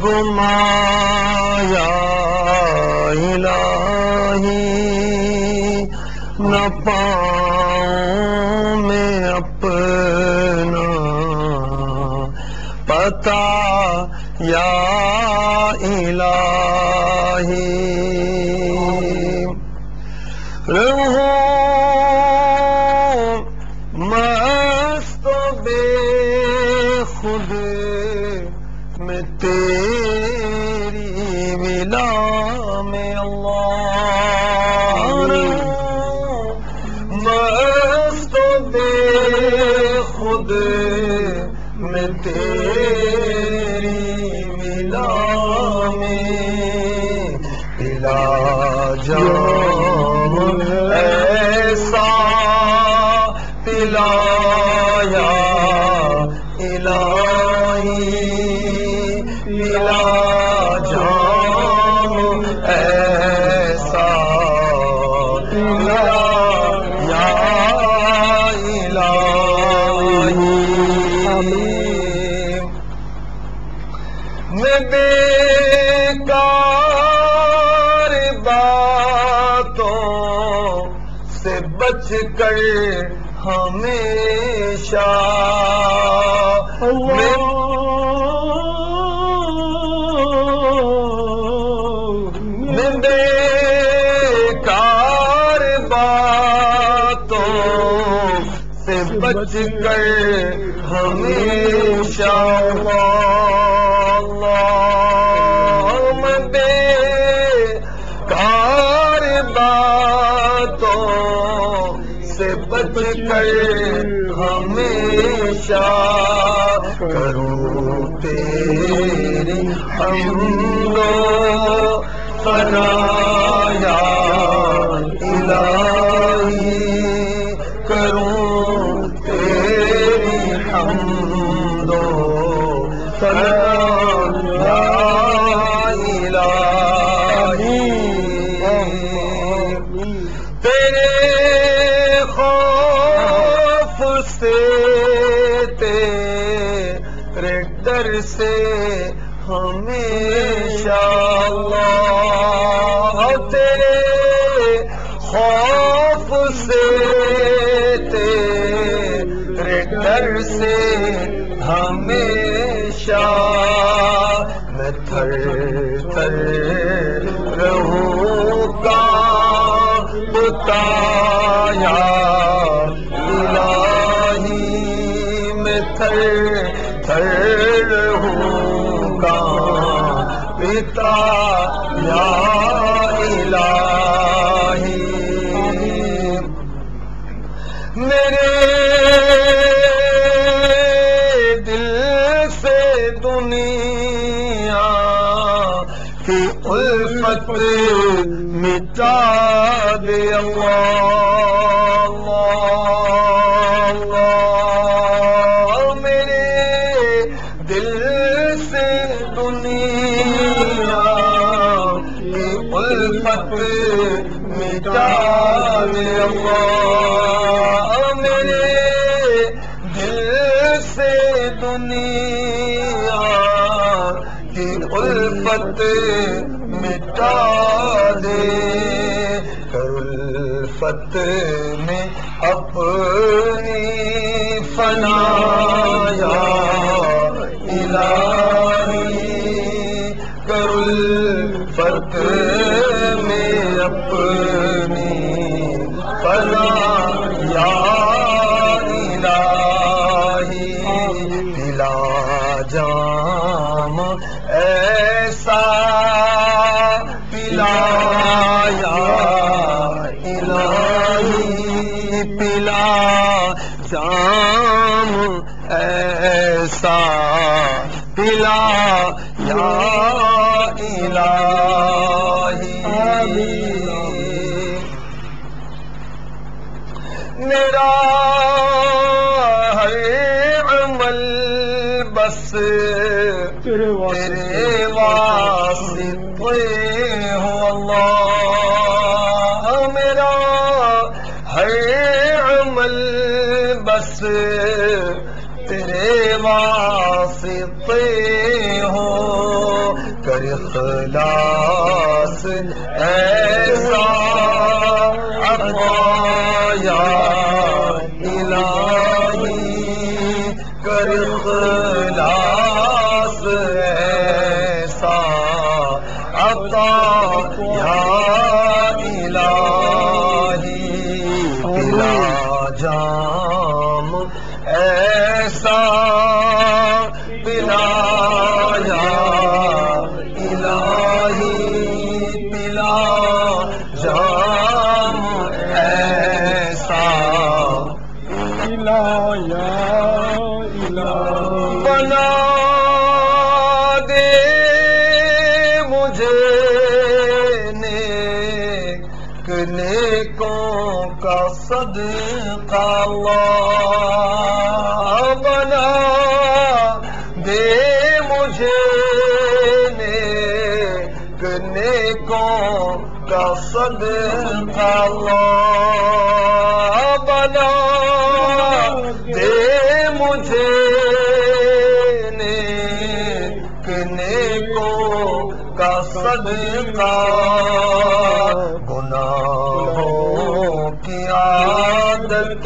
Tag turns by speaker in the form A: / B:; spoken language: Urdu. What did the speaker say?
A: گمایا الہی نہ پاؤں میں اپنا پتا یا الہی رہوں مست و بے خود میں تیری ملا میں اللہ مست و بے خود میں تیری ملا میں پلا جام ایسا پلایا الہی پلا جام ایسا پلایا الہی میں بیکار باتوں سے بچ کر ہمیشہ میں بیکار باتوں سے بچ کر ہمیشہ میں بیکار باتوں سے بچ کر ہمیشہ کروں تیری حمد و ثنا یا الہی کروں تیری حمد و ثنا یا الہی تیرے خوف سے تیرے ڈر سے ہمیشہ اللہ تیرے خوف سے تیرے ڈر سے ہمیشہ میں تھر تھر رہوں بتایا الہی میں تھر تھر رہوں گا پتا یا الہی میرے دل سے دنیا کی الفت مٹا دے اللہ میرے دل سے دنیا کی الفت مٹا دے اللہ میرے دل سے دنیا کی الفت مٹا دے کر الفت میں اپنی فنا یا الہی کر الفت میں اپنی فنا یا الہی پلا جام ایسا پلایا الہی پلا جام ایسا پلا یا الہی میرا ہر عمل بس تیرے واسطے ہو اللہ میرا ہر عمل بس تیرے واسطے ہو اخلاص ایسا عطا یا الہی کر اخلاص ایسا عطا یا الہی پلا جام ایسا پلا یا الہی پلا جام ایسا
B: پلا یا الہی
A: بنا دے مجھے نیک نیکوں کا صدقہ اللہ بنا دے مجھے نیک نیکوں کا صدقہ اللہ بنا دے مجھے نیک نیکوں کا صدقہ گناہوں کی عادت